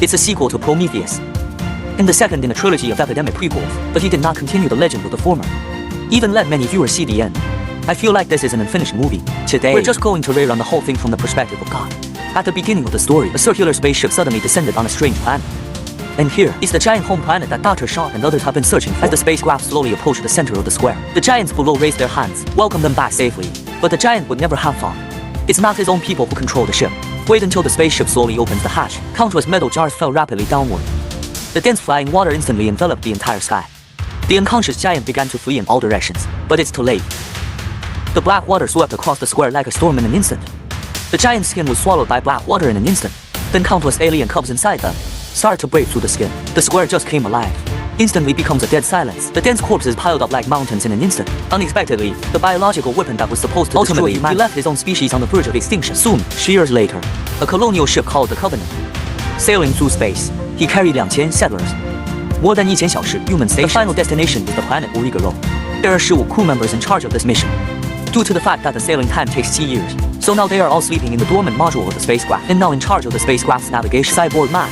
It's a sequel to Prometheus, and the second in a trilogy of epidemic prequels, but he did not continue the legend of the former. Even let many viewers see the end. I feel like this is an unfinished movie. Today, we're just going to rerun the whole thing from the perspective of God. At the beginning of the story, a circular spaceship suddenly descended on a strange planet. And here is the giant home planet that Dr. Shaw and others have been searching for. As the spacecraft slowly approached the center of the square, the giants below raised their hands, welcomed them back safely. But the giant would never have fun. It's not his own people who control the ship. Wait until the spaceship slowly opens the hatch. Countless metal jars fell rapidly downward. The dense flying water instantly enveloped the entire sky. The unconscious giant began to flee in all directions, but it's too late. The black water swept across the square like a storm in an instant. The giant's skin was swallowed by black water in an instant. Then countless alien cubs inside them started to break through the skin. The square just came alive. Instantly becomes a dead silence. The dense corpses piled up like mountains in an instant. Unexpectedly, the biological weapon that was supposed to destroy humanity left his own species on the verge of extinction. Soon, years later, a colonial ship called the Covenant, sailing through space, he carried 2,000 settlers. More than 1,000小时, human station. The final destination is the planet Origaro. There are 15 crew members in charge of this mission. Due to the fact that the sailing time takes 2 years, so now they are all sleeping in the dormant module of the spacecraft, and now in charge of the spacecraft's navigation. Cyborg Matt.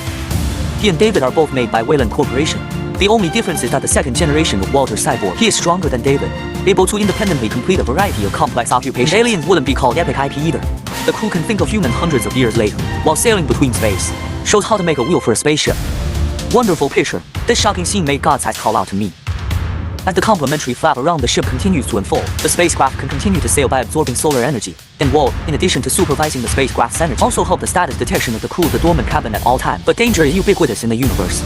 He and David are both made by Wayland Corporation. The only difference is that the second generation of Walter's cyborg, he is stronger than David, able to independently complete a variety of complex occupations. Aliens wouldn't be called epic IP either. The crew can think of humans hundreds of years later, while sailing between space. Shows how to make a wheel for a spaceship. Wonderful picture. This shocking scene made God's eyes call out to me. As the complementary flap around the ship continues to unfold, the spacecraft can continue to sail by absorbing solar energy. And Walt, in addition to supervising the spacecraft's energy, also help the status detection of the crew of the dormant cabin at all times. But danger is ubiquitous in the universe.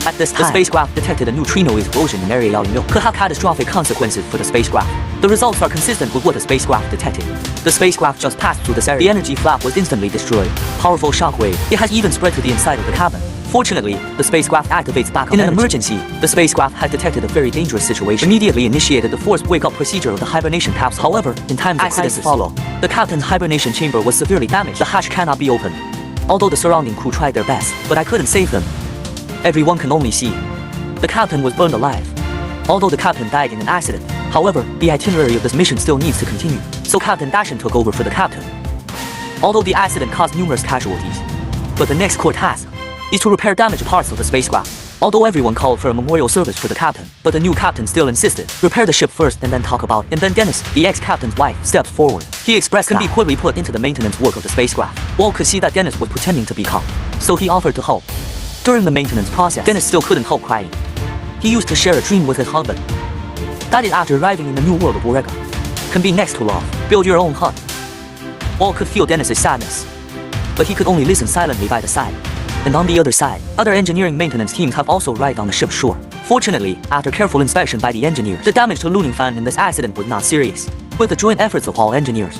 At this time, the spacecraft detected a neutrino explosion in Area 110. Could have catastrophic consequences for the spacecraft. The results are consistent with what the spacecraft detected. The spacecraft just passed through this area. The energy flap was instantly destroyed. Powerful shockwave. It has even spread to the inside of the cabin. Fortunately, the spacecraft activates backup energy. In an emergency, the spacecraft had detected a very dangerous situation. Immediately initiated the forced wake-up procedure of the hibernation capsule. However, in time of crisis follow, the captain's hibernation chamber was severely damaged. The hatch cannot be opened. Although the surrounding crew tried their best, but I couldn't save them. Everyone can only see. The captain was burned alive. Although the captain died in an accident, however, the itinerary of this mission still needs to continue. So Captain Dashan took over for the captain. Although the accident caused numerous casualties, but the next core task is to repair damaged parts of the spacecraft. Although everyone called for a memorial service for the captain, but the new captain still insisted, repair the ship first and then talk about it. And then Dennis, the ex-captain's wife, stepped forward. He expressed can be quickly put into the maintenance work of the spacecraft. Walt could see that Dennis was pretending to be calm, so he offered to help. During the maintenance process, Dennis still couldn't help crying. He used to share a dream with his husband. That is after arriving in the new world of Orega. Can be next to love. Build your own hut. Walt could feel Dennis's sadness, but he could only listen silently by the side. And on the other side, other engineering maintenance teams have also arrived on the ship's shore. Fortunately, after careful inspection by the engineers, the damage to Luning fan in this accident was not serious. With the joint efforts of all engineers,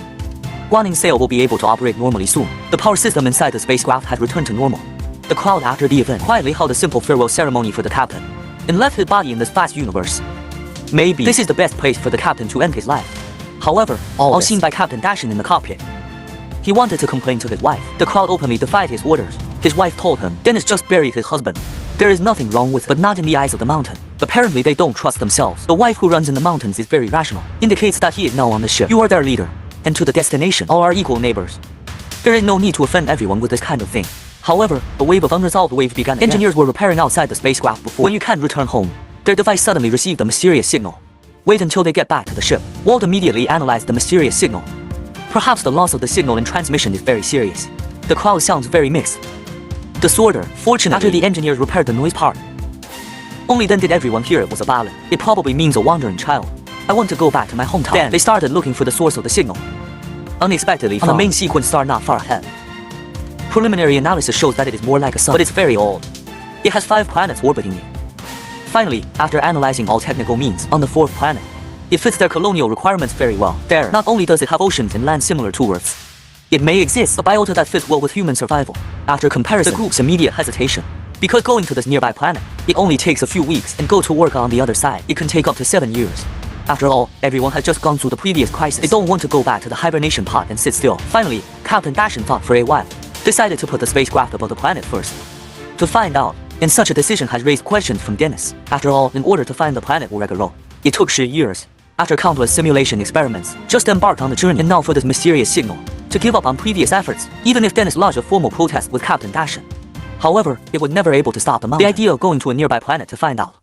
Guaning sail will be able to operate normally soon. The power system inside the spacecraft had returned to normal. The crowd after the event quietly held a simple farewell ceremony for the captain, and left his body in this vast universe. Maybe this is the best place for the captain to end his life. However, all seen by Captain Dashan in the cockpit. He wanted to complain to his wife. The crowd openly defied his orders. His wife told him, Dennis just buried his husband. There is nothing wrong with it, but not in the eyes of the mountain. Apparently they don't trust themselves. The wife who runs in the mountains is very rational. Indicates that he is now on the ship. You are their leader. And to the destination, all are equal neighbors. There is no need to offend everyone with this kind of thing. However, a wave of unresolved waves began. Engineers were repairing outside the spacecraft before. When you can't return home, their device suddenly received a mysterious signal. Wait until they get back to the ship. Walt immediately analyzed the mysterious signal. Perhaps the loss of the signal and transmission is very serious. The crowd sounds very mixed. Disorder. Fortunately, after the engineers repaired the noise part, only then did everyone hear it was a ballad. It probably means a wandering child. I want to go back to my hometown. Then they started looking for the source of the signal. Unexpectedly, on the main sequence star not far ahead. Preliminary analysis shows that it is more like a sun, but it's very old. It has 5 planets orbiting it. Finally, after analyzing all technical means, on the 4th planet, it fits their colonial requirements very well. There, not only does it have oceans and land similar to Earth's, it may exist a biota that fits well with human survival. After comparison, the group's immediate hesitation. Because going to this nearby planet, it only takes a few weeks, and go to work on the other side, it can take up to 7 years. After all, everyone has just gone through the previous crisis. They don't want to go back to the hibernation pod and sit still. Finally, Captain Dashan thought for a while. Decided to put the spacecraft above the planet first. To find out, and such a decision has raised questions from Dennis. After all, in order to find the planet Orega, it took 10 years. After countless simulation experiments, just embarked on the journey, and now for this mysterious signal. To give up on previous efforts, even if Dennis lodged a formal protest with Captain Dashan. However, it was never able to stop the monster. The idea of going to a nearby planet to find out